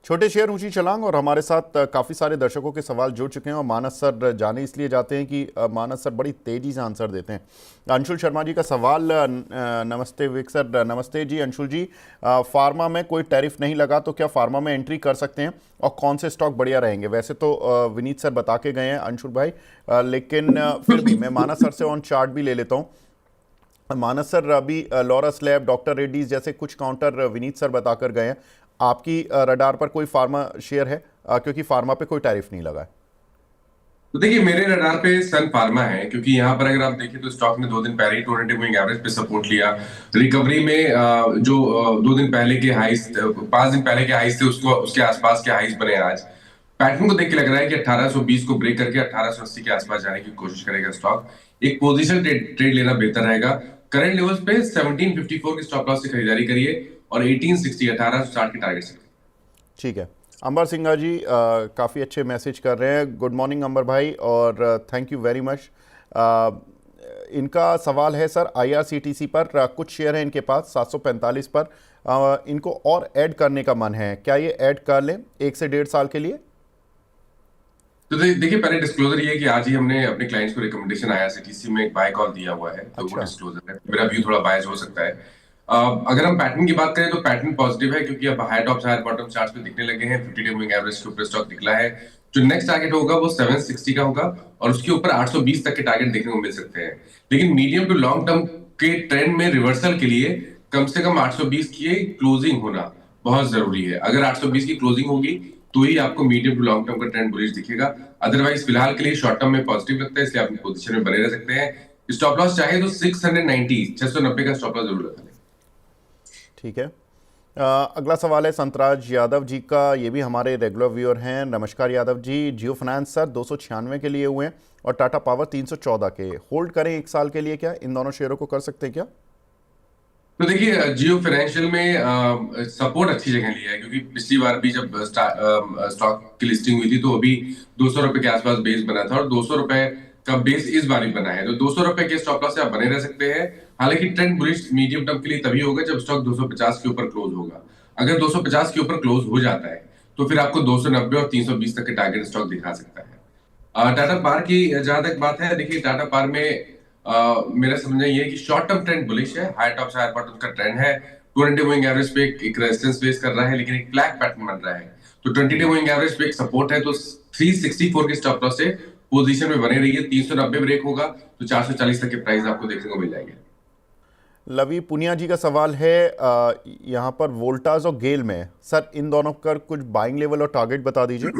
छोटे शेयर ऊंची छलांग। और हमारे साथ काफ़ी सारे दर्शकों के सवाल जुड़ चुके हैं और मानस सर जाने इसलिए जाते हैं कि मानस सर बड़ी तेज़ी से आंसर देते हैं। अंशुल शर्मा जी का सवाल। नमस्ते विक सर। नमस्ते जी अंशुल जी। फार्मा में कोई टैरिफ नहीं लगा तो क्या फार्मा में एंट्री कर सकते हैं और कौन से स्टॉक बढ़िया रहेंगे? वैसे तो विनीत सर बता के गए हैं अंशुल भाई, लेकिन फिर भी मैं मानस सर से ऑन चार्ट भी ले लेता हूँ। मानस सर अभी लॉरस लैब, डॉक्टर रेड्डीज जैसे कुछ काउंटर विनीत सर बताकर गए हैं। आपकी रडार पर कोई फार्मा शेयर है? क्योंकि फार्मा पे कोई टैरिफ नहीं लगा है। तो देखिए मेरे रडार पे सन फार्मा है, क्योंकि यहाँ पर अगर आप देखें तो स्टॉक ने 2 दिन पहले ही 200 मूविंग एवरेज पे सपोर्ट लिया। रिकवरी में जो 2 दिन पहले के हाइस, 5 दिन पहले के हाइस थे, उसको उसके आसपास के हाइस बने आज। पैटर्न को देख के लग रहा है कि 1820 को ब्रेक करके 1880 के आसपास जाने की कोशिश करेगा स्टॉक। एक पोजीशन ट्रेड लेना बेहतर रहेगा। करंट लेवल्स पे 1754 की स्टॉप लॉस से खरीदारी करिए और 1860 1860 की टारगेट से। ठीक है। अंबर सिंघा जी काफ़ी अच्छे मैसेज कर रहे हैं। गुड मॉर्निंग अंबर भाई और थैंक यू वेरी मच। इनका सवाल है सर आईआरसीटीसी पर। कुछ शेयर हैं इनके पास 745 पर। इनको और ऐड करने का मन है, क्या ये ऐड कर लें 1 से 1.5 साल के लिए? तो देखिए, पहले डिस्क्लोजर ये है कि आज ही हमने अपने क्लाइंट्स को रिकमेंडेशन आईआरसीटीसी में एक बाय कॉल दिया हुआ है, तो वो अच्छा। डिस्क्लोजर है। मेरा व्यू थोड़ा बायस हो सकता है। अगर हम पैटर्न की बात करें तो पैटर्न पॉजिटिव है, क्योंकि अब high tops higher bottom charts पे दिखने लगे हैं। 50 डे मूविंग एवरेज के ऊपर स्टॉक निकला है। जो नेक्स्ट टारगेट होगा वो 760 का होगा और उसके ऊपर 820 तक के टारगेट देखने को मिल सकते हैं। लेकिन मीडियम टू लॉन्ग टर्म के ट्रेंड में रिवर्सल के लिए कम से कम 820 की क्लोजिंग होना बहुत जरूरी है। अगर 820 की क्लोजिंग होगी तो ही आपको मीडियम टू लॉन्ग टर्म का ट्रेंड बुलिश दिखेगा। अदरवाइज फिलहाल के लिए शॉर्ट टर्म में पॉजिटिव लगता है, इसलिए आप पोजीशन में बने रह सकते हैं। स्टॉप लॉस चाहे तो 690 690 का स्टॉप लॉस जरूर रखा लें। ठीक है। अगला सवाल है संतराज यादव जी का। ये भी हमारे रेगुलर व्यूअर हैं। नमस्कार यादव जी। जियो फाइनेंस सर 296 के लिए हुए हैं और टाटा पावर 314 के। होल्ड करें 1 साल के लिए, क्या इन दोनों शेयरों को कर सकते हैं क्या? तो देखिए, जियो फाइनेंशियल में सपोर्ट अच्छी जगह लिया है, क्योंकि पिछली बार भी जब स्टॉक की लिस्टिंग हुई थी तो अभी 200 रुपए के आसपास बेस बना था और 200 रुपए का बेस इस बार भी बना है। तो 200 रुपए के स्टॉप लॉस से आप बने रह सकते हैं। हालांकि ट्रेंड बुलिश मीडियम टर्म के लिए तभी होगा जब स्टॉक 250 के ऊपर क्लोज होगा। अगर 250 के ऊपर क्लोज हो जाता है तो फिर आपको 290 और 320 तक के टारगेट स्टॉक दिखा सकता है। टाटा पार की जहां तक बात है, देखिए टाटा पार में मेरा समझना ये है कि शॉर्ट टर्म ट्रेंड बुलिश है। हाई टॉप से हायर बॉटम का ट्रेंड है। 200 मूविंग एवरेज पे एक रेजिस्टेंस फेस कर रहा है, लेकिन एक फ्लैग पैटर्न बन रहा है। तो 20 मूविंग एवरेज पे एक सपोर्ट है, तो 364 की स्टॉप लॉस से पोजीशन में बने रहिए। 390 ब्रेक होगा तो 440 तक के प्राइस आपको देखने को मिल जाएंगे। लवी पुनिया जी का सवाल है यहाँ पर वोल्टास और गेल में। सर इन दोनों पर कुछ बाइंग लेवल और टारगेट बता दीजिए।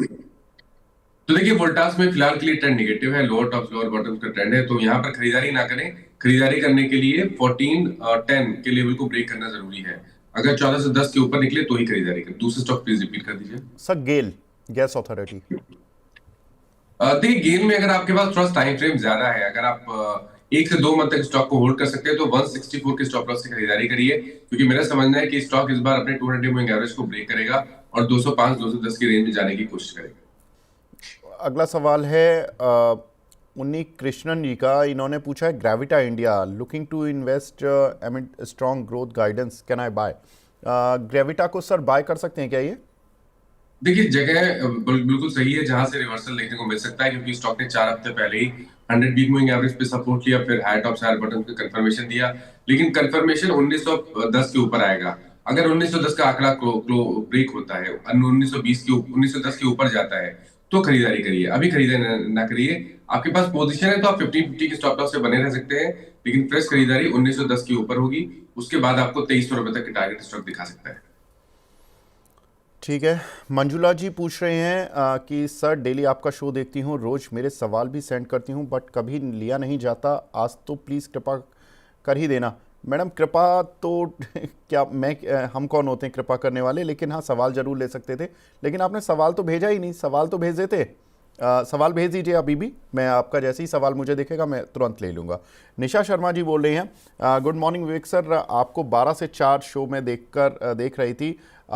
तो देखिए, वोल्टास में फिलहाल के लिए ट्रेंड नेगेटिव है। लोअर टॉप लोअर बॉटम का ट्रेंड है, तो यहाँ पर खरीदारी ना करें। खरीदारी करने के लिए 1410 के लेवल को ब्रेक करना जरूरी है। अगर 14 से 10 के ऊपर निकले तो ही खरीदारी करें। दूसरा स्टॉक प्लीज रिपीट कर दीजिए। सर गेल गैस अथॉरिटी। देखिए, गेम में अगर आपके पास थोड़ा टाइम फ्रेम ज्यादा है, अगर आप 1 से 2 मंथ तक स्टॉक को होल्ड कर सकते हैं तो 164 के स्टॉप लॉस से खरीदारी करिए, क्योंकि मेरा समझना है कि स्टॉक इस बार अपने 200 मूविंग एवरेज को ब्रेक करेगा और 205 210 की रेंज में जाने की कोशिश करेगा। अगला सवाल है उन्नी कृष्णन जी का। इन्होंने पूछा है Gravita India looking to invest amid strong growth guidance, can I buy? Gravita को सर बाय कर सकते हैं क्या ये? देखिए, जगह बिल्कुल सही है जहां से रिवर्सल देखने को मिल सकता है, क्योंकि स्टॉक ने 4 हफ्ते पहले ही 100 वीक मूविंग एवरेज पे सपोर्ट लिया, फिर हाई टॉप हायर बॉटम पे कंफर्मेशन दिया। लेकिन कंफर्मेशन 1910 के ऊपर आएगा। अगर 1910 का आंकड़ा ब्रेक होता है, 1920 के 1910 के ऊपर जाता है, तो खरीदारी करिए। अभी खरीदारी ना करिए। आपके पास पोजीशन है तो आप 50-50 के स्टॉप लॉस से बने रह सकते हैं, लेकिन फ्रेश खरीदारी 1910 के ऊपर होगी। उसके बाद आपको 2300 रुपए तक के टारगेट स्टॉक दिखा सकता है। ठीक है। मंजुला जी पूछ रहे हैं कि सर डेली आपका शो देखती हूँ, रोज़ मेरे सवाल भी सेंड करती हूँ बट कभी लिया नहीं जाता। आज तो प्लीज़ कृपा कर ही देना। मैडम कृपा तो क्या मैं हम कौन होते हैं कृपा करने वाले? लेकिन हाँ, सवाल ज़रूर ले सकते थे। लेकिन आपने सवाल तो भेजा ही नहीं। सवाल तो भेज देते। सवाल भेज दीजिए अभी भी। मैं आपका जैसे ही सवाल मुझे दिखेगा मैं तुरंत ले लूँगा। निशा शर्मा जी बोल रहे हैं गुड मॉर्निंग विवेक सर, आपको 12 से 4 शो में देख रही थी।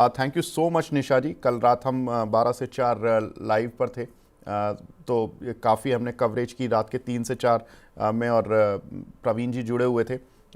थैंक यू सो मच निशा जी। कल रात हम 12 से 4 लाइव पर थे, तो काफ़ी हमने कवरेज की। रात के 3 से 4 में और प्रवीण जी जुड़े हुए थे।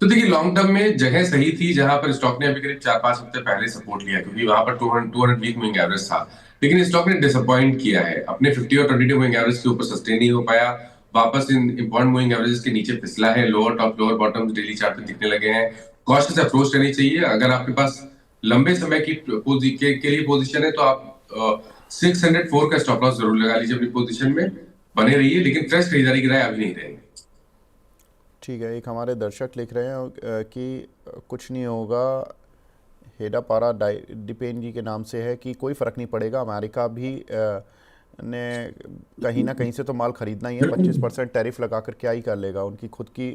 तो देखिए लॉन्ग टर्म में जगह सही थी जहां पर स्टॉक ने अभी करीब 4-5 हफ्ते पहले सपोर्ट लिया, क्योंकि वहां पर 200 वीक मूविंग एवरेज था। लेकिन स्टॉक ने डिसअपॉइंट किया है, अपने 50 और 22 मूविंग एवरेज के ऊपर सस्टेन नहीं हो पाया, वापस इन इंपॉर्टेंट मूविंग एवरेज के नीचे फिसला है, lower top lower bottom daily chart पे दिखने लगे हैं। कॉशियस अप्रोच करनी चाहिए। अगर आपके पास लंबे समय की के लिए पोजीशन है तो आप 604 का स्टॉप लॉस जरूर लगा लीजिए अपनी पोजीशन में, बने रहिए, लेकिन फ्रेश खरीदारी की राय अभी नहीं रहेगी। ठीक है, एक हमारे दर्शक लिख रहे हैं कि कुछ नहीं होगा, हेडा पारा डिपेन जी के नाम से है, कि कोई फ़र्क नहीं पड़ेगा, अमेरिका भी ने कहीं ना कहीं से तो माल ख़रीदना ही है, 25% टैरिफ लगा कर क्या ही कर लेगा, उनकी खुद की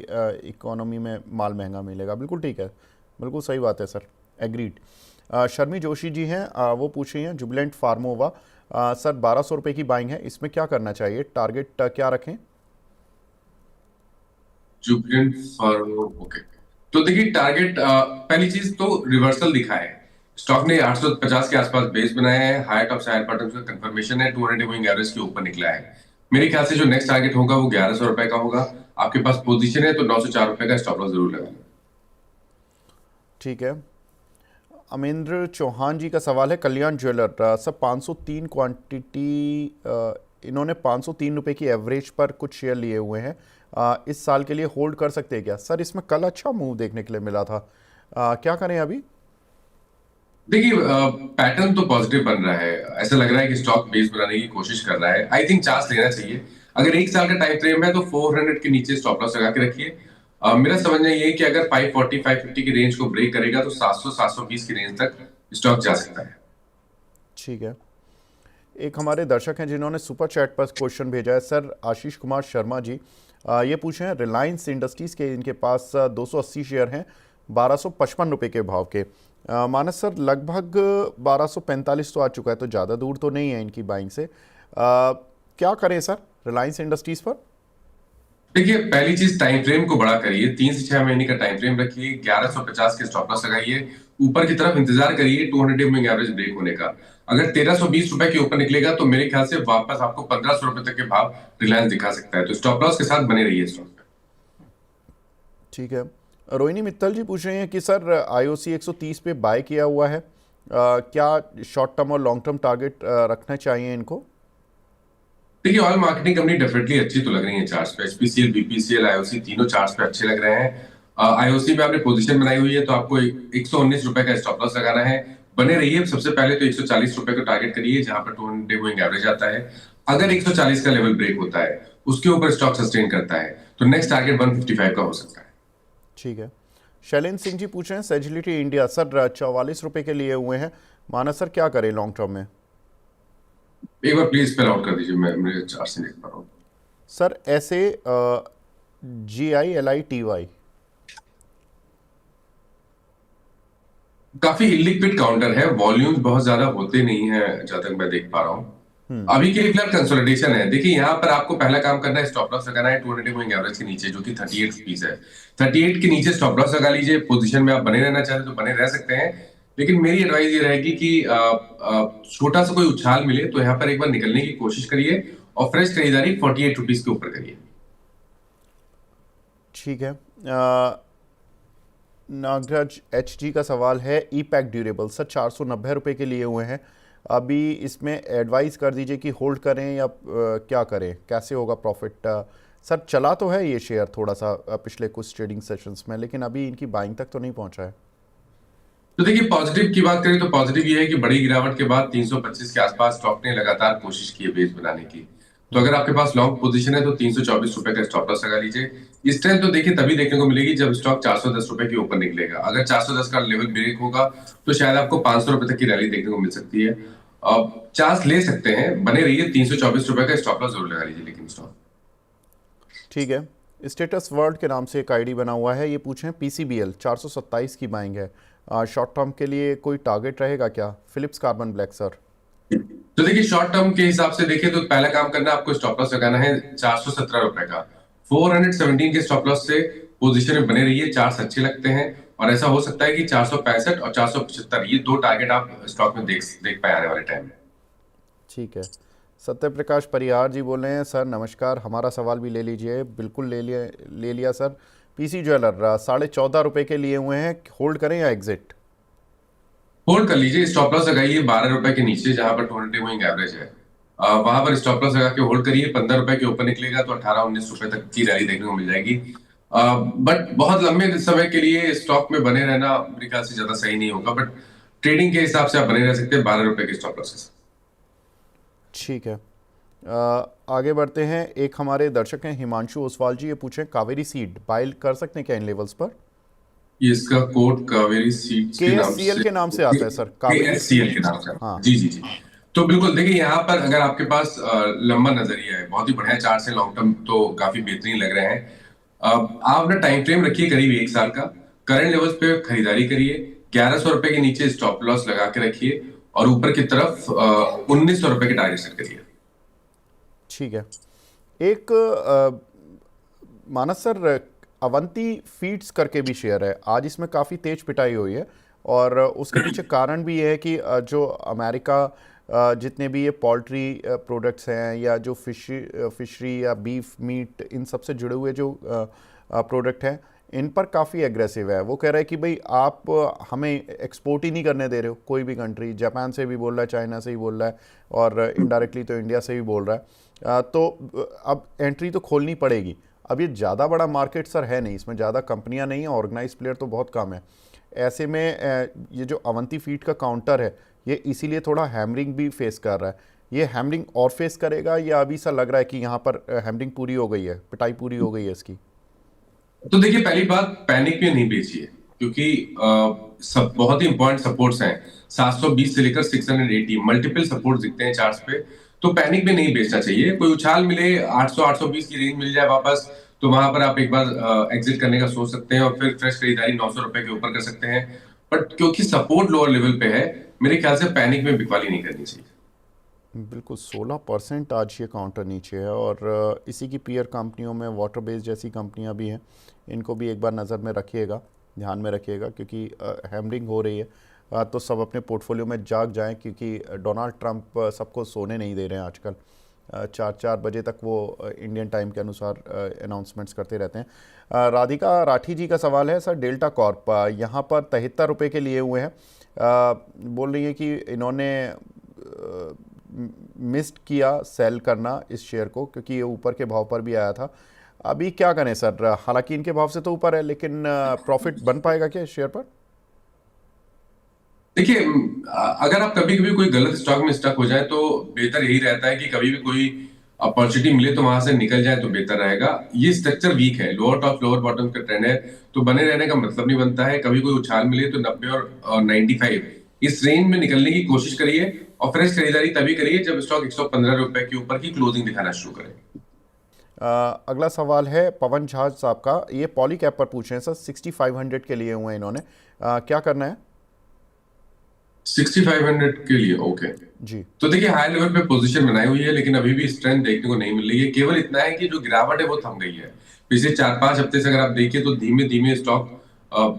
इकोनॉमी में माल महंगा मिलेगा। बिल्कुल ठीक है, बिल्कुल सही बात है सर, एग्रीड। शर्मी जोशी जी हैं, वो पूछ रही हैं जुबिलेंट फार्मोवा, सर 1200 रुपये की बाइंग है, इसमें क्या करना चाहिए, टारगेट क्या रखें? Jubilant pharma, okay. तो देखिए टारगेट, पहली चीज तो रिवर्सल दिखा है, स्टॉक ने 850 के आसपास बेस बनाया है, हायर टॉप हायर बॉटम का कंफर्मेशन है, 200 मूविंग एवरेज के ऊपर निकला है। मेरे ख्याल से जो नेक्स्ट टारगेट होगा वो 1100 रुपए का होगा। आपके पास पोजीशन है तो 904 रुपए का स्टॉप लॉस जरूर लगाना। ठीक है। अमेंद्र चौहान जी का सवाल है, कल्याण ज्वेलर, सर 503 क्वांटिटी, इन्होंने 503 रुपये की एवरेज पर कुछ शेयर लिए हुए हैं, इस साल के लिए होल्ड कर सकते हैं क्या? सर इसमें कल अच्छा मूव देखने के लिए मिला था, क्या करें अभी? देखिए पैटर्न तो पॉजिटिव बन रहा है, ऐसा लग रहा है कि स्टॉक बेस बनाने की कोशिश कर रहा है। आई थिंक चांस लेना चाहिए। अगर एक साल का टाइम फ्रेम है तो 400 के नीचे स्टॉप लॉस लगा के रखिए। मेरा समझना ये है कि अगर 540 550 की रेंज को ब्रेक करेगा तो 700 720 की रेंज तक स्टॉक जा सकता है। ठीक है। एक हमारे दर्शक हैं जिन्होंने सुपर चैट पर क्वेश्चन भेजा है, सर आशीष कुमार शर्मा जी, ये पूछे हैं रिलायंस इंडस्ट्रीज़ के, इनके पास 280 शेयर हैं 1255 रुपये के भाव के, मानस सर लगभग 1245 तो आ चुका है, तो ज़्यादा दूर तो नहीं है इनकी बाइंग से, क्या करें सर रिलायंस इंडस्ट्रीज़ पर? देखिए पहली चीज टाइम फ्रेम को बड़ा करिए, 3 से 6 महीने का टाइम फ्रेम रखिए, 1150 के स्टॉप लॉस लगाइए, ऊपर की तरफ इंतजार करिए 200 मूविंग एवरेज ब्रेक होने का। अगर 1320 रुपए के ऊपर निकलेगा तो मेरे ख्याल से वापस आपको 1500 रुपए तक के भाव रिलायंस दिखा सकता है, तो स्टॉप लॉस के साथ बने रहिए स्टॉक में। ठीक है। रोहिणी मित्तल जी पूछ रहे हैं कि सर आईओसी 130 पे बाय किया हुआ है, क्या शॉर्ट टर्म और लॉन्ग टर्म टारगेट रखना चाहिए इनको? देखिए ऑल मार्केटिंग कंपनी डेफिनेटली अच्छी तो लग रही है चार्ट्स पे, एचपीसीएल बीपीसीएल आईओसी तीनों चार्ट्स पे अच्छे लग रहे हैं। आईओसी में आपने पोजीशन बनाई हुई है तो आपको 119 रुपए का स्टॉप लॉस लगाना है, बने रहिए। सबसे पहले तो 140 रुपए को टारगेट करिए जहां पर 200 मूविंग एवरेज आता है। अगर 140 का लेवल ब्रेक होता है, उसके ऊपर स्टॉक सस्टेन करता है, तो नेक्स्ट टारगेट 155 का हो सकता है। ठीक है। शैलेंद्र सिंह जी पूछ रहे हैं सेजिलिटी इंडिया, सर 44 रुपये के लिए हुए हैं, मानस सर क्या करें लॉन्ग टर्म में? एक बार प्लीज स्पेल आउट कर दीजिए, मैं मेरे चार्ट से देख पा रहा हूँ। सर ऐसे GILITY। काफी इलिक्विड काउंटर है, वॉल्यूम्स बहुत ज्यादा होते नहीं है जहां तक मैं देख पा रहा हूँ। अभी के लिए फिलहाल कंसोलिडेशन है। देखिए यहाँ पर आपको पहला काम करना है, स्टॉप लॉस लगाना है 200 मूविंग एवरेज के नीचे जो कि 38 रुपीस है। 38 के नीचे स्टॉप लॉस लगा लीजिए। पोजीशन में आप बने रहना चाहते तो बने रह सकते हैं, लेकिन मेरी एडवाइस ये रहेगी कि छोटा सा कोई उछाल मिले तो यहाँ पर एक बार निकलने की कोशिश करिए और फ्रेश खरीदारी 48 रुपीस के ऊपर करिए। ठीक है। नागराज HG का सवाल है, ई पैक ड्यूरेबल, सर 490 रुपये के लिए हुए हैं, अभी इसमें एडवाइस कर दीजिए कि होल्ड करें या क्या करें, कैसे होगा प्रॉफिट? सर चला तो है ये शेयर थोड़ा सा पिछले कुछ ट्रेडिंग सेशंस में, लेकिन अभी इनकी बाइंग तक तो नहीं पहुंचा है। तो देखिए पॉजिटिव की बात करें तो पॉजिटिव ये है कि बड़ी गिरावट के बाद 325 के आसपास स्टॉक ने लगातार कोशिश की है बेस बनाने की। तो अगर आपके पास लॉन्ग पोजीशन है तो 324 रुपए का स्टॉप लॉस लगा लीजिए। इस ट्रेंड तो देखिए तभी देखने को मिलेगी जब स्टॉक 410 रुपए के ऊपर निकलेगा। अगर 410 का लेवल ब्रेक होगा तो शायद आपको 500 रुपए तक की रैली देखने को मिल सकती है। अब चांस ले सकते हैं, बने रहिए। 324 रुपए का स्टॉप लॉस जरूर लगा लीजिए लेकिन स्टॉक। ठीक है। स्टेटस वर्ल्ड के नाम से एक आईडी बना हुआ है, ये पूछें PCBL 427 की बाइंग है, शॉर्ट टर्म के लिए कोई टारगेट रहेगा क्या? Phillips Carbon Black sir. तो देखिए शॉर्ट टर्म के हिसाब से देखिए तो पहला काम करना है, आपको स्टॉप लॉस लगाना है 417 रुपए का। 417 के स्टॉप लॉस से पोजीशन में बने रहिए, चार्ट्स अच्छे लगते हैं और ऐसा हो सकता है कि 465 और 475 ये दो टारगेट आप स्टॉक में देख पाए आने वाले टाइम में। ठीक है। सत्य प्रकाश परिहार जी बोल रहे हैं, सर नमस्कार, हमारा सवाल भी ले लीजिए। बिल्कुल ले लिया सर। पीसी ज्वेलर 14.5 रुपए के लिए हुए हैं, होल्ड करें या एग्जिट? होल्ड कर लीजिए, स्टॉप लॉस लगाइए 12 रुपए के नीचे जहां पर 200 मूविंग एवरेज है। वहां पर स्टॉप लॉस लगा के होल्ड करिए। 15 रुपए के ऊपर निकलेगा तो 18-19 रुपए तक की रैली देखने को मिल जाएगी। बट बहुत लंबे समय के लिए स्टॉक में बने रहना मेरे ख्याल से ज्यादा सही नहीं होगा, बट ट्रेडिंग के हिसाब से आप बने रह सकते हैं 12 रुपए के स्टॉप लॉस के साथ। ठीक है। आगे बढ़ते हैं। एक हमारे दर्शक हैं हिमांशु ओसवाल जी, ये पूछें कावेरी सीड बाय कर सकते हैं क्या इन लेवल्स पर? ये इसका कोड कावेरी सीड्स के के एस नाम सी एल से, के नाम से आता है सर, कावेरी KSCL सीड। के नाम से। हाँ। जी जी जी। तो बिल्कुल देखिए, यहाँ पर अगर आपके पास लंबा नजरिया है, बहुत ही बढ़िया चार्ट से लॉन्ग टर्म तो काफी बेहतरीन लग रहे हैं। आप अपना टाइम फ्रेम रखिए करीब 1 साल का। करंट लेवल्स पे खरीदारी करिए। 1100 रुपए के नीचे स्टॉप लॉस लगा के रखिए और ऊपर की तरफ 1900 रुपए के टारगेट सेट करिए। ठीक है। एक मानस सर, अवंती फीड्स करके भी शेयर है, आज इसमें काफ़ी तेज पिटाई हुई है और उसके पीछे कारण भी ये है कि जो अमेरिका जितने भी ये पोल्ट्री प्रोडक्ट्स हैं या जो फिशरी या बीफ मीट इन सब से जुड़े हुए जो प्रोडक्ट हैं, इन पर काफ़ी एग्रेसिव है। वो कह रहा है कि भाई आप हमें एक्सपोर्ट ही नहीं करने दे रहे हो, कोई भी कंट्री, जापान से भी बोल रहा है, चाइना से भी बोल रहा है और इनडायरेक्टली तो इंडिया से भी बोल रहा है। तो अब एंट्री तो खोलनी पड़ेगी। अब ये ज़्यादा बड़ा मार्केट सर है नहीं, इसमें ज़्यादा कंपनियां नहीं हैं, ऑर्गेनाइज प्लेयर तो बहुत कम है। ऐसे में ये जो अवंती फीड का काउंटर है, ये इसीलिए थोड़ा हैमरिंग भी फेस कर रहा है। ये हैमरिंग और फेस करेगा या अभी सा लग रहा है कि यहाँ पर हैमरिंग पूरी हो गई है, पिटाई पूरी हो गई है इसकी? तो देखिए, पहली बात, पैनिक में नहीं बेचिए, क्योंकि सब बहुत ही इंपॉर्टेंट सपोर्ट्स हैं। 720 से लेकर 680 मल्टीपल सपोर्ट दिखते हैं चार्ट्स पे। तो पैनिक में नहीं बेचना चाहिए। कोई उछाल मिले, 800 820 की रेंज मिल जाए वापस, तो वहां पर आप एक बार एग्जिट करने का सोच सकते हैं और फिर फ्रेश खरीदारी 900 रुपए के ऊपर कर सकते हैं। बट क्योंकि सपोर्ट लोअर लेवल पे है, मेरे ख्याल से पैनिक में बिकवाली नहीं करनी चाहिए। बिल्कुल 16% आज ये काउंटर नीचे है और इसी की पीयर कंपनियों में वाटर बेस जैसी कंपनियां भी हैं, इनको भी एक बार नज़र में रखिएगा, ध्यान में रखिएगा, क्योंकि हैमरिंग हो रही है। तो सब अपने पोर्टफोलियो में जाग जाएं, क्योंकि डोनाल्ड ट्रंप सबको सोने नहीं दे रहे हैं आजकल। 4-4 बजे तक वो इंडियन टाइम के अनुसार अनाउंसमेंट्स करते रहते हैं। राधिका राठी जी का सवाल है, सर डेल्टा कॉर्प यहाँ पर 73 रुपये के लिए हुए हैं। बोल रही है कि इन्होंने मिस्ड किया सेल करना इस शेयर को, क्योंकि ये ऊपर के भाव पर भी आया था। अभी क्या करें सर? हालांकि इनके भाव से तो ऊपर है, लेकिन प्रॉफिट बन पाएगा क्या इस शेयर पर? देखिए, अगर आप कभी कभी कोई गलत स्टॉक में स्टक हो जाए तो बेहतर यही रहता है कि कभी भी कोई अपॉर्चुनिटी मिले तो वहां से निकल जाए तो बेहतर रहेगा। ये स्ट्रक्चर वीक है, लोअर टॉप लोअर बॉटम का ट्रेंड है, तो बने रहने का मतलब नहीं बनता है। कभी कोई उछाल मिले तो 90 और 95 इस रेंज में निकलने की कोशिश करिए और फ्रेश खरीदारी तभी करिए जब स्टॉक 115 रुपए के ऊपर की क्लोजिंग दिखाना शुरू करे। अगला सवाल है पवन झा साहब का, ये पॉली कैप पर पूछ रहे हैं सर, 6500 के लिए हुए हैं इन्होंने, क्या करना है? 6500 के लिए ओके जी। तो देखिए, हाई लेवल पे पोजीशन बनाई हुई है, लेकिन अभी भी स्ट्रेंथ देखने को नहीं मिल रही है। केवल इतना है कि जो गिरावट है वो थम गई है। पिछले 4-5 हफ्ते से अगर आप देखिए तो धीमे धीमे stock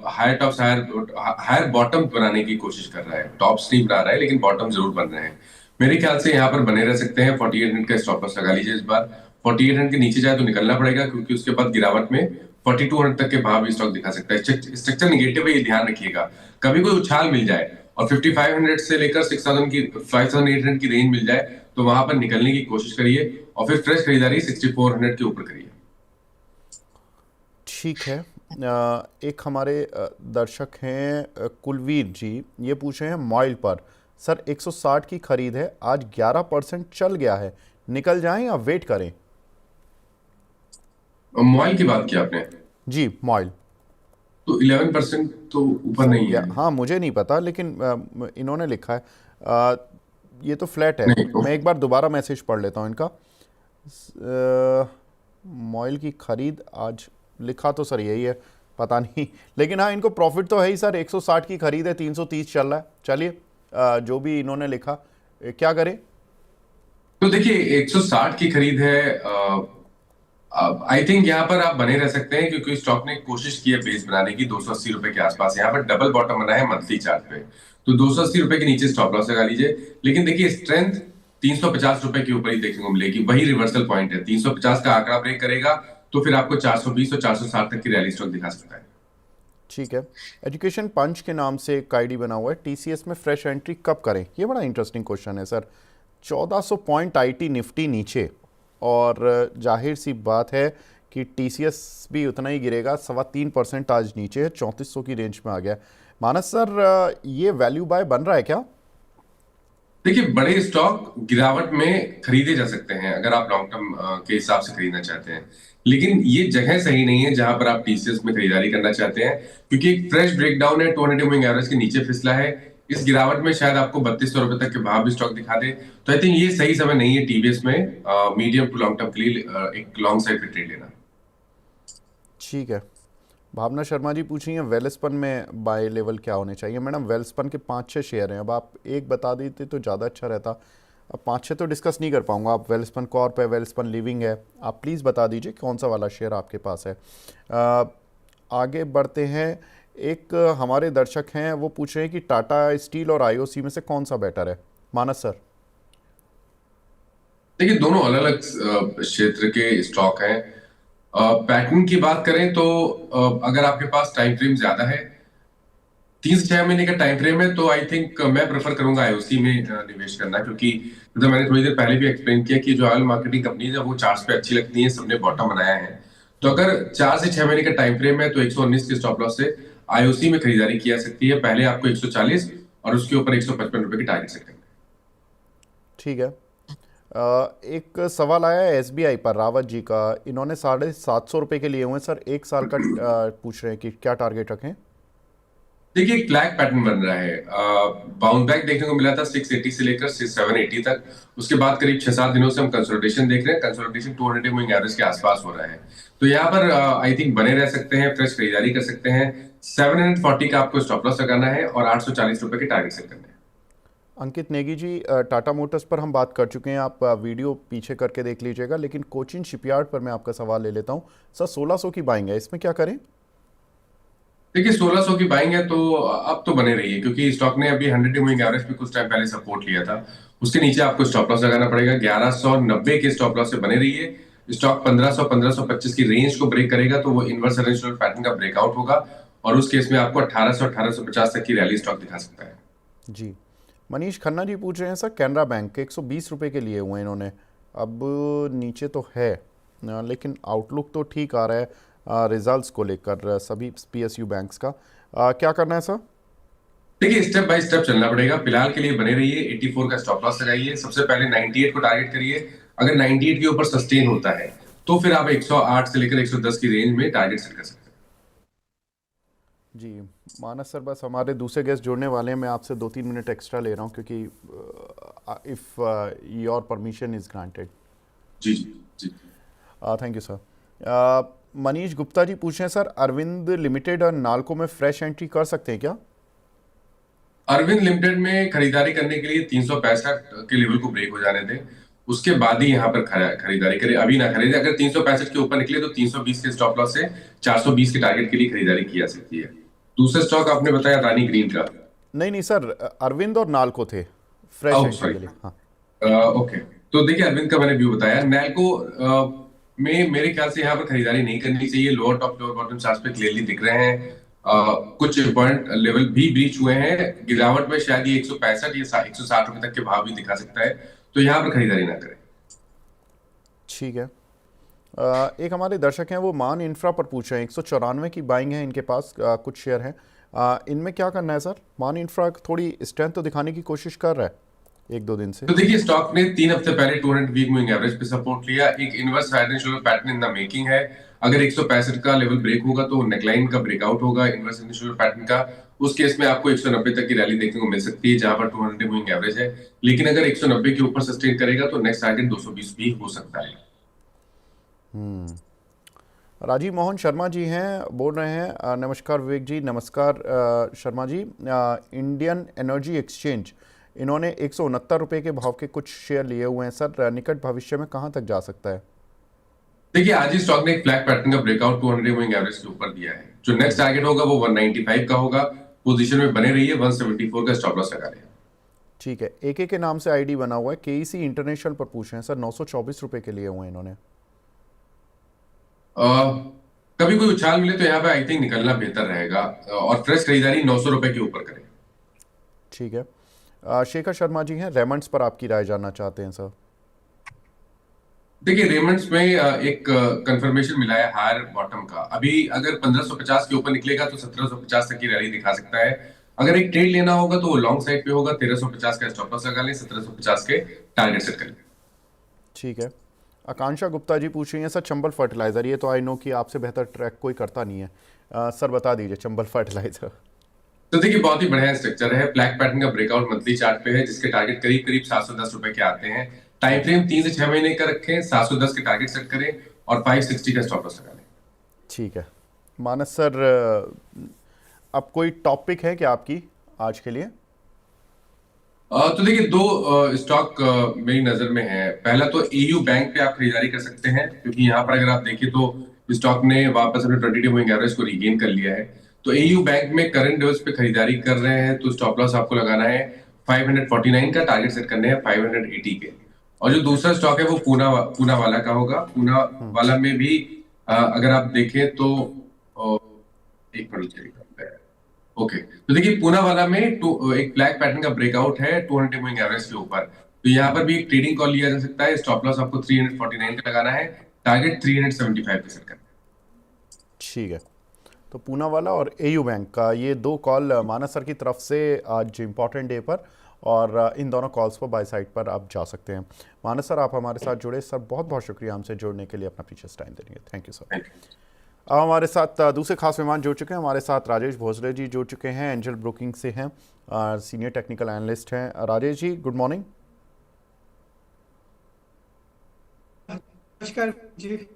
higher tops higher bottom बनाने की कोशिश कर रहा है। टॉप्स नहीं बना रहा है, लेकिन बॉटम जरूर बन रहे हैं। मेरे ख्याल से यहाँ पर बने रह सकते हैं। 4800 का स्टॉप लॉस लगा लीजिए इस बार। 4800 के नीचे जाए तो निकलना पड़ेगा, क्योंकि उसके बाद गिरावट में 4200 तक के भाव भी स्टॉक दिखा सकता है। स्ट्रक्चर निगेटिव है, ये ध्यान रखिएगा। कभी कोई उछाल मिल जाए और 5500 से लेकर 5800 की रेंज मिल जाए तो वहां पर निकलने की कोशिश करिए और फिर फ्रेश खरीदारी 6400 के ऊपर करिए। ठीक है। एक हमारे दर्शक हैं कुलवीर जी, ये पूछ रहे हैं मॉइल पर, सर 160 की खरीद है, आज 11% चल गया है, निकल जाएं या वेट करें? मॉइल की बात की आपने? जी मॉइल तो 11% तो ऊपर नहीं है। हाँ मुझे नहीं पता, लेकिन इन्होंने लिखा है, ये तो फ्लैट है। नहीं तो मैं एक बार दोबारा मैसेज पढ़ लेता हूँ इनका। मॉइल की खरीद आज लिखा तो सर यही है, पता नहीं, लेकिन हाँ इनको प्रॉफिट तो है ही सर। 160 की खरीद है, 330 चल रहा है। चलिए जो भी इन्होंने लिखा, क्या करें? तो देखिए, 160 की खरीद है। आई थिंक यहाँ पर आप बने रह सकते हैं, क्योंकि स्टॉक ने कोशिश की है बेस बनाने की 280 रुपए के आसपास। यहाँ पर डबल बॉटम बना है मंथली चार्ट पे, तो 280 रुपए के नीचे स्टॉप लॉस लगा लीजिए। लेकिन देखिए, स्ट्रेंथ 350 रुपए के ऊपर ही देखने को मिलेगी, वही रिवर्सल पॉइंट है। 350 का आंकड़ा ब्रेक करेगा तो फिर आपको 420 और 460 तक की रैली स्टॉक दिखा सकता है। ठीक है। एजुकेशन पंच के नाम से एक आईडी बना हुआ है, टीसीएस में फ्रेश एंट्री कब करें? ये बड़ा इंटरेस्टिंग क्वेश्चन है सर। 1400 पॉइंट आईटी निफ्टी नीचे, और जाहिर सी बात है कि टीसीएस भी उतना ही गिरेगा, 3.25% आज नीचे है, 3400 की रेंज में आ गया। मानस सर, ये वैल्यू बाय बन रहा है क्या? देखिए, बड़े स्टॉक गिरावट में खरीदे जा सकते हैं अगर आप लॉन्ग टर्म के हिसाब से खरीदना चाहते हैं, लेकिन ये जगह सही नहीं है जहां पर आप टीसीएस में खरीदारी करना चाहते हैं, क्योंकि एक फ्रेश ब्रेकडाउन है, 200 मूविंग एवरेज के नीचे फिसला है। इस गिरावट में शायद आपको 3200 रुपए तक के भाव भी स्टॉक दिखा दे, तो आई थिंक ये सही समय नहीं है टीवीएस में मीडियम टू लॉन्ग टर्म के लिए एक लॉन्ग साइड पे ट्रेड लेना। ठीक है। भावना शर्मा जी पूछ रही हैं वेलस्पन में बाय लेवल क्या होने चाहिए? मैडम, वेलस्पन के 5-6 शेयर हैं, अब आप एक बता देते तो ज़्यादा अच्छा रहता। अब 5-6 तो डिस्कस नहीं कर पाऊंगा। आप वेलस्पन कॉर्प है, वेलस्पन लिविंग है, आप प्लीज़ बता दीजिए कौन सा वाला शेयर आपके पास है। आगे बढ़ते हैं। एक हमारे दर्शक हैं, वो पूछ रहे हैं कि टाटा स्टील और आईओसी में से कौन सा बेटर है? मानस सर। देखिए, दोनों अलग अलग क्षेत्र के स्टॉक हैं। पैटर्न की बात करें तो अगर आपके पास टाइम फ्रेम ज्यादा है, 3 से 6 महीने का टाइम फ्रेम है, तो आई थिंक मैं प्रेफर करूंगा आईओसी में निवेश करना, क्योंकि मतलब मैंने थोड़ी देर पहले भी एक्सप्लेन किया कि जो ऑयल मार्केटिंग कंपनीज है वो चार्ट्स पे अच्छी लगती हैं, सबने बॉटम बनाया है। तो अगर 4 से 6 महीने का टाइम फ्रेम है तो 119 के स्टॉप लॉस से आईओसी में खरीदारी की जा सकती है। पहले आपको 140 और उसके ऊपर 155 रुपए की टारगेट सेट करना है। ठीक है। एक सवाल आया है एसबीआई पर, रावत जी का। इन्होंने 750 रुपये के लिए हुए हैं सर, 1 साल का पूछ रहे हैं कि क्या टारगेट रखें? देखिए, एक फ्लैग पैटर्न बन रहा है। बाउंस बैक देखने को मिला था 680 से लेकर 780 तक। उसके बाद करीब 6-7 दिनों से हम कंसोलिडेशन देख रहे हैं। कंसोलिडेशन 200 मूविंग एवरेज के आसपास हो रहा है, तो यहाँ पर आई थिंक बने रह सकते हैं, फ्रेश खरीदारी कर सकते हैं। 740 का आपको स्टॉप लॉस लगाना है और 840 रुपए के टारगेट सेट करना है। अंकित नेगी जी, टाटा मोटर्स पर हम बात कर चुके हैं, आप वीडियो पीछे करके देख लीजिएगा, लेकिन कोचिन शिपयार्ड पर मैं आपका सवाल ले लेता हूँ सर। 1600 की बाइंग है, इसमें क्या करें? देखिए, 1600 की बाइंग है तो अब तो बने रही है, क्योंकि स्टॉक ने अभी 100 मूविंग एवरेज पे कुछ टाइम पहले सपोर्ट लिया था। उसके नीचे आपको स्टॉप लॉस लगाना पड़ेगा। 1190 के स्टॉप लॉस से बने रही है। स्टॉक 1500-1525 की रेंज को ब्रेक करेगा तो वो इनवर्स रेंजियल पैटर्न का ब्रेकआउट होगा, और उस केस में आपको 1800-1850 तक की रैली स्टॉक दिखा सकता है। जी। मनीष खन्ना जी पूछ रहे हैं सर, कैनरा बैंक के 120 रुपये के लिए हुए इन्होंने, अब नीचे तो है, लेकिन आउटलुक तो ठीक आ रहा है रिजल्ट्स को लेकर सभी पीएसयू बैंक्स का। क्या करना है सर? देखिए, स्टेप बाय स्टेप चलना पड़ेगा। फिलहाल के लिए बने रहिए, 84 का स्टॉप लॉस लगाइए। सबसे पहले 98 को टारगेट करिए। अगर 98 के ऊपर सस्टेन होता है तो फिर आप 108 से लेकर 110 की रेंज में टारगेट सेट कर सकते हैं। जी। मानस सर, बस हमारे दूसरे गेस्ट जुड़ने वाले हैं, मैं आपसे 2-3 मिनट एक्स्ट्रा ले रहा हूँ, क्योंकि if your permission is granted. जी जी जी। Thank you sir. Manish Gupta ji पूछ रहे हैं सर, अरविंद लिमिटेड और नाल्को में फ्रेश एंट्री कर सकते हैं क्या? अरविंद लिमिटेड में खरीदारी करने के लिए 365 के लेवल को ब्रेक हो जाने दें, उसके बाद ही यहाँ पर खरीदारी करें। अभी ना खरीदे। अगर 365 के ऊपर निकले तो 320 के स्टॉप लॉस से 420 के टारगेट के लिए खरीदारी की जा सकती है। दूसरा स्टॉक आपने बताया रानी ग्रीन का। नहीं नहीं सर, अरविंद और नाल्को थे फ्रेश ओह एंट्री सॉरी। के लिए। हाँ। ओके, तो देखिए, अरविंद का मैंने व्यू बताया। नैल्को में मेरे ख्याल से यहाँ पर खरीदारी नहीं करनी चाहिए। Lower top lower bottom chart पे क्लियरली दिख रहे हैं। कुछ इंपॉर्टेंट लेवल भी ब्रीच हुए हैं। गिरावट में शायद ये 165 या 160 रुपए तक के भाव भी दिखा सकता है, तो यहाँ पर खरीदारी ना करें। ठीक है। एक हमारे दर्शक हैं, वो मान इंफ्रा पर पूछ रहे हैं, 194 की बाइंग है इनके पास, कुछ शेयर हैं। इनमें क्या करना है सर? मान इंफ्रा थोड़ी स्ट्रेंथ तो दिखाने की कोशिश कर रहा है 1-2 दिन से। तो देखिए, स्टॉक ने 3 हफ्ते पहले 200 वीक मूविंग एवरेज पे सपोर्ट लिया। एक inverse financial pattern in the making है। अगर 165 का लेवल ब्रेक होगा तो नेकलाइन का ब्रेकआउट होगा इनवर्स फाइनेंशियल पैटर्न का। उस केस में आपको 190 तक की रैली देखने को मिल सकती है, जहां पर 200 मूविंग एवरेज है। लेकिन अगर 190 के ऊपर सस्टेन करेगा तो नेक्स्ट टारगेट 220 भी हो सकता है। राजीव मोहन शर्मा जी हैं, बोल रहे हैं, नमस्कार विवेक जी। नमस्कार Sharma ji. Indian energy exchange, इन्होंने 169 रुपये के भाव के कुछ शेयर लिए हुए हैं सर, निकट भविष्य में कहाँ तक जा सकता है? देखिए, आज ही स्टॉक ने एक फ्लैग पैटर्न का ब्रेकआउट 200 मूविंग एवरेज के ऊपर दिया है। जो नेक्स्ट टारगेट होगा वो 195 का होगा। पोजीशन में बने रही है। 174 का स्टॉप लॉस लगा रहे हैं। ठीक है। एके के नाम से आईडी बना हुआ है, केईसी इंटरनेशनल पर पूछ रहे हैं सर, 924 रुपये के लिए हुए हैं इन्होंने। कभी कोई उछाल मिले तो यहाँ पे आई थिंक निकलना बेहतर रहेगा, और फ्रेश खरीदारी 900 रुपए के ऊपर करें। ठीक है। शेखर शर्मा जी हैं, रेमंड्स पर आपकी राय जानना चाहते हैं सर। देखिए, रेमंड्स में एक कंफर्मेशन मिला है हायर बॉटम का। अभी अगर 1550 के ऊपर निकलेगा तो 1750 तक की रैली दिखा सकता है। अगर एक ट्रेड लेना होगा तो वो लॉन्ग साइड पे होगा, 1350 का स्टॉप लॉस लगा लें, 1750 के टारगेट सेट करें। ठीक है। आकांक्षा गुप्ता जी पूछ रही हैं सर, चंबल फर्टिलाइज़र, ये तो आई नो कि आपसे बेहतर ट्रैक कोई करता नहीं है। सर बता दीजिए चंबल फर्टिलाइज़र। तो देखिए, बहुत ही बढ़िया स्ट्रक्चर है। ब्लैक पैटर्न का ब्रेकआउट मंथली चार्ट पे है, जिसके टारगेट करीब करीब 710 रुपए के आते हैं। टाइम फ्रेम 3 से 6 महीने का रखें, 710 के टारगेट सेट करें और 560 का स्टॉप लॉस लगा लें। ठीक है। मानस सर, अब कोई टॉपिक है क्या आपकी आज के लिए? तो देखिए, दो स्टॉक मेरी नजर में है। पहला तो एयू बैंक पे आप खरीदारी कर सकते हैं, क्योंकि यहाँ पर अगर आप देखें तो स्टॉक ने वापस अपने 20 डे मूविंग एवरेज को रीगेन कर लिया है। तो एयू बैंक में करंट लेवल्स पे खरीदारी कर रहे हैं तो स्टॉप लॉस आपको लगाना है 549 का, टारगेट सेट करने हैं 580 के। और जो दूसरा स्टॉक है वो पूना वाला का होगा। पूना वाला में भी अगर आप देखें तो एक मिनट चलिए। ओके, तो देखिए, पूना वाला में एक ब्लैक पैटर्न का ब्रेकआउट है 200 मूविंग एवरेज के ऊपर। तो यहाँ पर भी एक ट्रेडिंग कॉल लिया जा सकता है। स्टॉप लॉस आपको 349 का लगाना है, टारगेट 375 पे सेट करना है। ठीक है। तो पूना वाला और एयू बैंक का ये दो कॉल मानस सर की तरफ से आज इम्पॉर्टेंट डे पर, और इन दोनों कॉल्स पर बाय साइड पर आप जा सकते हैं। मानस सर, आप हमारे साथ जुड़े सर, बहुत बहुत शुक्रिया हमसे जुड़ने के लिए, अपना प्रीशियस टाइम देने के लिए। Thank you sir. Thank you. अब हमारे साथ दूसरे खास मेहमान जुड़ चुके हैं। हमारे साथ राजेश भोसले जी जुड़ चुके हैं, एंजल ब्रोकिंग से हैं, सीनियर टेक्निकल एनालिस्ट हैं। Rajesh ji, good morning. नमस्कार जी।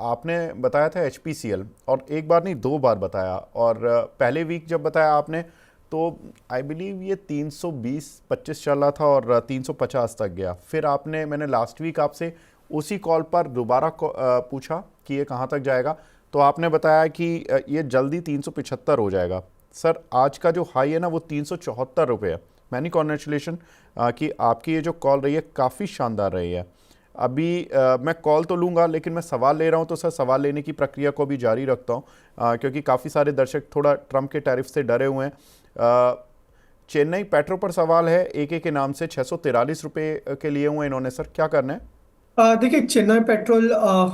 आपने बताया था HPCL, और एक बार नहीं दो बार बताया, और पहले वीक जब बताया आपने तो आई बिलीव ये 320-25 चल रहा था और 350 तक गया। फिर आपने, मैंने लास्ट वीक आपसे उसी कॉल पर दोबारा पूछा कि ये कहाँ तक जाएगा, तो आपने बताया कि ये जल्दी 375 हो जाएगा। सर आज का जो हाई है ना वो 374 रुपये है। मैनी कॉन्ग्रेचुलेशन कि आपकी ये जो कॉल रही है काफ़ी शानदार रही है। अभी मैं कॉल तो लूँगा, लेकिन मैं सवाल ले रहा हूँ तो सर सवाल लेने की प्रक्रिया को भी जारी रखता हूँ, क्योंकि काफ़ी सारे दर्शक थोड़ा ट्रम्प के टैरिफ से डरे हुए हैं। चेन्नई पेट्रो पर सवाल है, AK के नाम से 643 रुपये के लिए हुए इन्होंने, सर क्या करना है? देखिए, चेन्नई पेट्रोल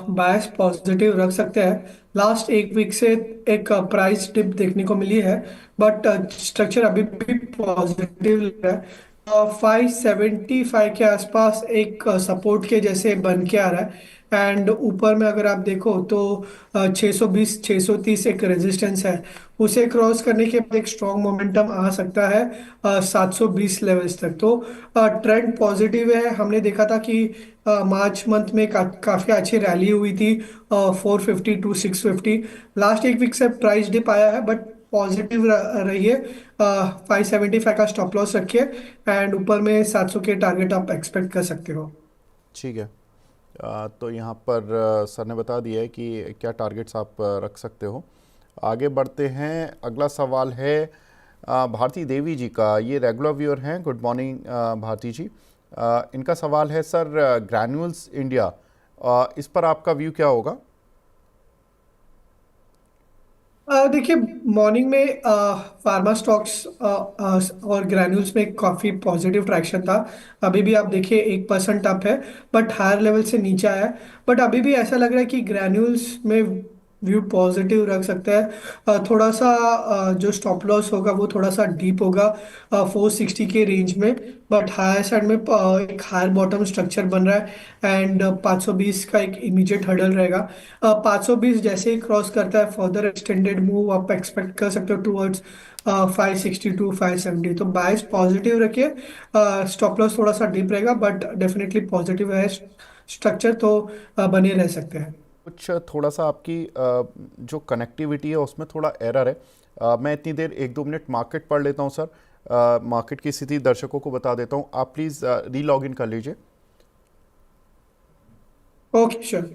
बायस पॉजिटिव रख सकते हैं। लास्ट एक वीक से एक प्राइस डिप देखने को मिली है, बट स्ट्रक्चर अभी भी पॉजिटिव लग रहा है। 575 के आसपास एक सपोर्ट के जैसे बन के आ रहा है। एंड ऊपर में अगर आप देखो तो 620 630 एक रेजिस्टेंस है। उसे क्रॉस करने के बाद एक स्ट्रॉन्ग मोमेंटम आ सकता है 720 लेवल्स तक। तो ट्रेंड पॉजिटिव है। हमने देखा था कि मार्च मंथ में काफी अच्छी रैली हुई थी 450 टू 650। लास्ट एक वीक से प्राइस डिप आया है, बट पॉजिटिव रही है। 575 का स्टॉप लॉस रखिए एंड ऊपर में 700 के टारगेट आप एक्सपेक्ट कर सकते हो। ठीक है। तो यहाँ पर सर ने बता दिया है कि क्या टारगेट्स आप रख सकते हो। आगे बढ़ते हैं। अगला सवाल है भारती देवी जी का, ये रेगुलर व्यूअर हैं। गुड मॉर्निंग भारती जी। इनका सवाल है सर, ग्रैन्यूल्स इंडिया, इस पर आपका व्यू क्या होगा? देखिए, मॉर्निंग में फार्मा स्टॉक्स और ग्रैन्यूल्स में काफी पॉजिटिव ट्रैक्शन था। अभी भी आप देखिए 1% अप है, बट हायर लेवल से नीचे आया है। बट अभी भी ऐसा लग रहा है कि ग्रैन्यूल्स में व्यू पॉजिटिव रख सकता है। थोड़ा सा जो स्टॉप लॉस होगा वो थोड़ा सा डीप होगा 460 के रेंज में। बट हायर साइड में एक हायर बॉटम स्ट्रक्चर बन रहा है एंड 520 का एक इमीडिएट हर्डल रहेगा। 520 जैसे ही क्रॉस करता है, फर्दर एक्सटेंडेड मूव आप एक्सपेक्ट कर सकते हो टूवर्ड्स 560 टू 570। तो बायस पॉजिटिव रखिए। स्टॉप लॉस थोड़ा सा डीप रहेगा, बट डेफिनेटली पॉजिटिव है स्ट्रक्चर, तो बने रह सकते हैं। कुछ थोड़ा सा आपकी जो कनेक्टिविटी है उसमें थोड़ा एरर है। मैं इतनी देर 1-2 मिनट मार्केट पढ़ लेता हूँ सर। मार्केट की स्थिति दर्शकों को बता देता हूँ, आप प्लीज़ री लॉग इन कर लीजिए। Okay, sure.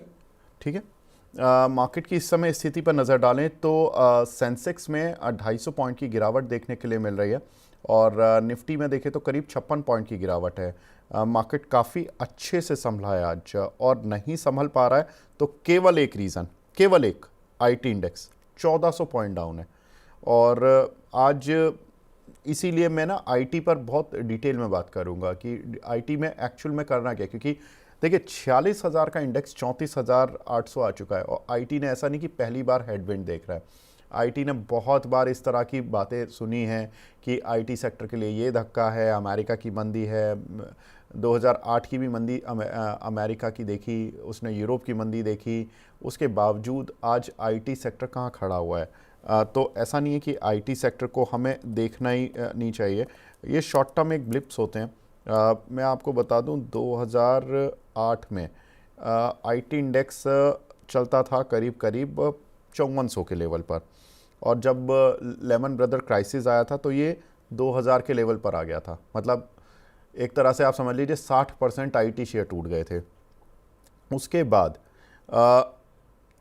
ठीक है। मार्केट की इस समय स्थिति पर नज़र डालें तो सेंसेक्स में 250 पॉइंट की गिरावट देखने के लिए मिल रही है, और निफ्टी में देखें तो करीब 56 पॉइंट की गिरावट है। मार्केट काफ़ी अच्छे से संभला है आज, और नहीं संभल पा रहा है तो केवल एक रीज़न, केवल एक आईटी इंडेक्स 1400 पॉइंट डाउन है। और आज इसीलिए मैं ना आईटी पर बहुत डिटेल में बात करूंगा कि आईटी में एक्चुअल में करना क्या है, क्योंकि देखिए 46,000 का इंडेक्स 34,800 आ चुका है और आईटी ने ऐसा नहीं कि पहली बार हेडविंड देख रहा है। आईटी ने बहुत बार इस तरह की बातें सुनी हैं कि आईटी सेक्टर के लिए ये धक्का है, अमेरिका की मंदी है। 2008 की भी मंदी अमेरिका की देखी, उसने यूरोप की मंदी देखी, उसके बावजूद आज आईटी सेक्टर कहाँ खड़ा हुआ है। तो ऐसा नहीं है कि आईटी सेक्टर को हमें देखना ही नहीं चाहिए, ये शॉर्ट टर्म एक ब्लिप्स होते हैं। मैं आपको बता दूं 2008 में आईटी इंडेक्स चलता था करीब करीब 5400 के लेवल पर, और जब लेमन ब्रदर क्राइसिस आया था तो ये 2000 के लेवल पर आ गया था। मतलब एक तरह से आप समझ लीजिए 60% आईटी शेयर टूट गए थे। उसके बाद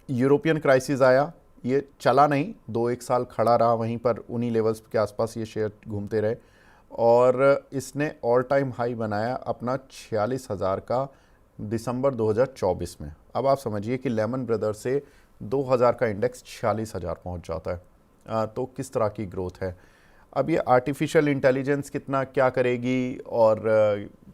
यूरोपियन क्राइसिस आया, ये चला नहीं, 2-1 साल खड़ा रहा वहीं पर, उन्हीं लेवल्स के आसपास ये शेयर घूमते रहे और इसने ऑल टाइम हाई बनाया अपना 46,000 का दिसंबर 2024 में। अब आप समझिए कि लेमन ब्रदर से 2000 का इंडेक्स 46,000 पहुंच जाता है। तो किस तरह की ग्रोथ है। अब ये आर्टिफिशियल इंटेलिजेंस कितना क्या करेगी और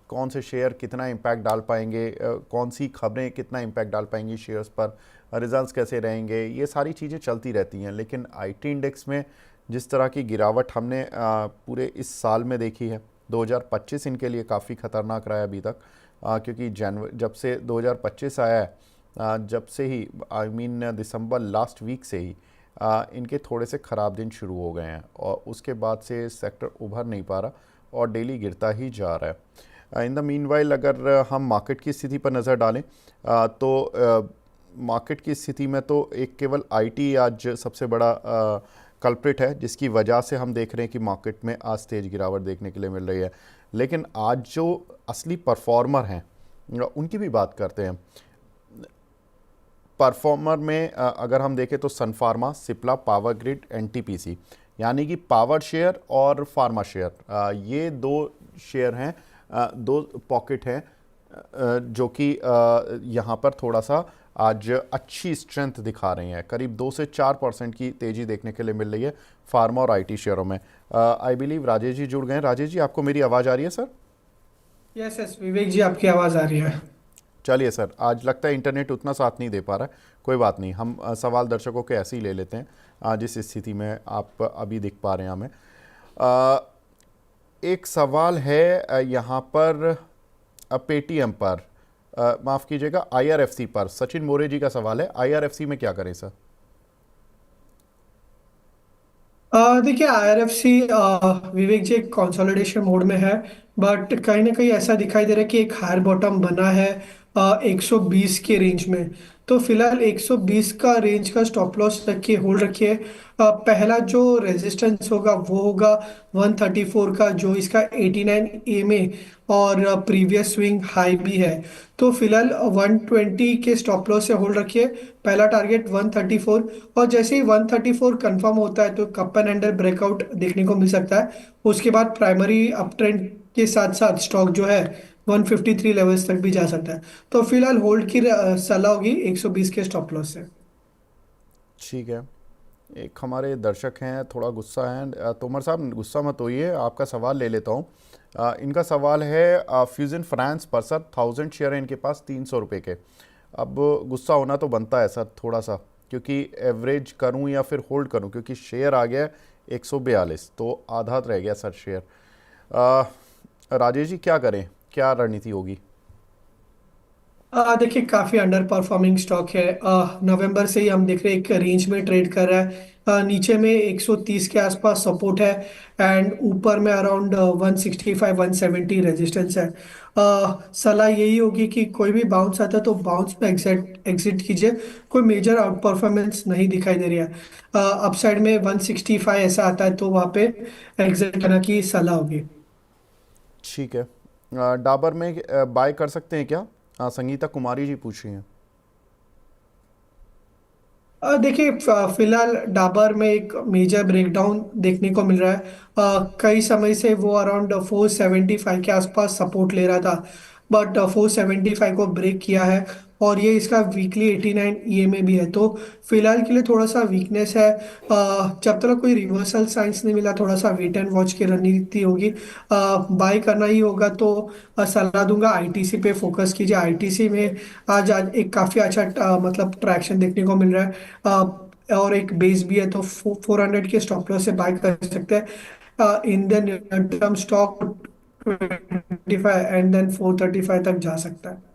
कौन से शेयर कितना इम्पैक्ट डाल पाएंगे, कौन सी खबरें कितना इम्पैक्ट डाल पाएंगी शेयर्स पर, रिजल्ट्स कैसे रहेंगे, ये सारी चीज़ें चलती रहती हैं। लेकिन आईटी इंडेक्स में जिस तरह की गिरावट हमने पूरे इस साल में देखी है, 2025 इनके लिए काफ़ी ख़तरनाक रहा है अभी तक, क्योंकि जब से 2025 आया है, जब से ही दिसंबर लास्ट वीक से ही इनके थोड़े से ख़राब दिन शुरू हो गए हैं और उसके बाद से सेक्टर उभर नहीं पा रहा और डेली गिरता ही जा रहा है। इन द मीनवाइल अगर हम मार्केट की स्थिति पर नज़र डालें तो मार्केट की स्थिति में तो एक केवल आईटी आज सबसे बड़ा कल्प्रिट है, जिसकी वजह से हम देख रहे हैं कि मार्केट में आज तेज़ गिरावट देखने के लिए मिल रही है। लेकिन आज जो असली परफॉर्मर हैं उनकी भी बात करते हैं। परफॉर्मर में अगर हम देखें तो Sun Pharma, Cipla, power grid, NTPC, यानी कि पावर शेयर और फार्मा शेयर, ये दो शेयर हैं, दो पॉकेट हैं जो कि यहाँ पर थोड़ा सा आज अच्छी स्ट्रेंथ दिखा रही हैं। करीब 2 से 4% की तेज़ी देखने के लिए मिल रही है फार्मा और आईटी शेयरों में। आई बिलीव राजेश जी जुड़ गए हैं। राजेश जी, आपको मेरी आवाज़ आ रही है सर? यस यस विवेक जी, आपकी आवाज़ आ रही है। चलिए सर, आज लगता है इंटरनेट उतना साथ नहीं दे पा रहा है, कोई बात नहीं, हम सवाल दर्शकों के ऐसे ही ले लेते हैं जिस स्थिति में आप अभी दिख पा रहे हैं हमें। एक सवाल है यहाँ पर पेटीएम पर, माफ़ कीजिएगा आईआरएफसी पर, सचिन मोरे जी का सवाल है, आईआरएफसी में क्या करें सर? देखिए आईआरएफसी विवेक जी एक कंसोलिडेशन मोड में है, बट कहीं ना कहीं ऐसा दिखाई दे रहा है कि एक हायर बॉटम बना है 120 के रेंज में। तो फिलहाल 120 का रेंज का स्टॉप लॉस रखिए, होल्ड रखिए। पहला जो रेजिस्टेंस होगा वो होगा 134 का, जो इसका 89 EMA और प्रीवियस स्विंग हाई भी है। तो फिलहाल 120 के स्टॉप लॉस से होल्ड रखिए। पहला टारगेट 134, और जैसे ही 134 कंफर्म होता है तो कप एंड हैंडल ब्रेकआउट देखने को मिल सकता है। उसके बाद प्राइमरी अप ट्रेंड के साथ साथ स्टॉक जो है 153 लेवल्स तक भी जा सकता है। तो फिलहाल होल्ड की सलाह होगी 120 के स्टॉप लॉस से। ठीक है। एक हमारे दर्शक हैं थोड़ा गुस्सा हैं, तोमर साहब गुस्सा मत होइए, आपका सवाल ले लेता हूँ। इनका सवाल है फ्यूजन फाइनेंस पर सर, 1000 शेयर है इनके पास 300 रुपये के। अब गुस्सा होना तो बनता है सर थोड़ा सा, क्योंकि एवरेज करूं या फिर होल्ड करूं, क्योंकि शेयर आ गया 142, तो आधा रह गया सर शेयर। राजेश जी क्या करें, क्या रणनीति होगी? देखिए काफी अंडर परफॉर्मिंग स्टॉक है। नवंबर से ही हम देख रहे हैं एक रेंज में ट्रेड कर रहा है। नीचे में 130 के आसपास सपोर्ट है एंड ऊपर में अराउंड 165 170 रेजिस्टेंस है। सलाह यही होगी कि कोई भी बाउंस आता है तो बाउंस में एग्जिट एग्जिट कीजिए। कोई मेजर आउट परफॉर्मेंस नहीं दिखाई दे रही है। अपसाइड में 165 ऐसा आता है तो वहाँ पे एग्जिट करने की सलाह होगी। ठीक है। डाबर में बाय कर सकते हैं क्या? संगीता कुमारी जी पूछ रही हैं। देखिए फिलहाल डाबर में एक मेजर ब्रेकडाउन देखने को मिल रहा है। कई समय से वो अराउंड 475 के आसपास सपोर्ट ले रहा था, बट 475 को ब्रेक किया है। और ये इसका वीकली 89 ईएमए भी है। तो फिलहाल के लिए थोड़ा सा वीकनेस है। जब तक कोई रिवर्सल साइंस नहीं मिला, थोड़ा सा वेट एंड वॉच की रणनीति होगी। बाय करना ही होगा तो सलाह दूंगा आईटीसी पे फोकस कीजिए। आईटीसी में आज आज एक काफ़ी अच्छा मतलब ट्रैक्शन देखने को मिल रहा है। और एक बेस भी है, तो 400 के स्टॉप लॉस से बाय कर सकते हैं। In the near term stock 25 and then 435 तक जा सकता है।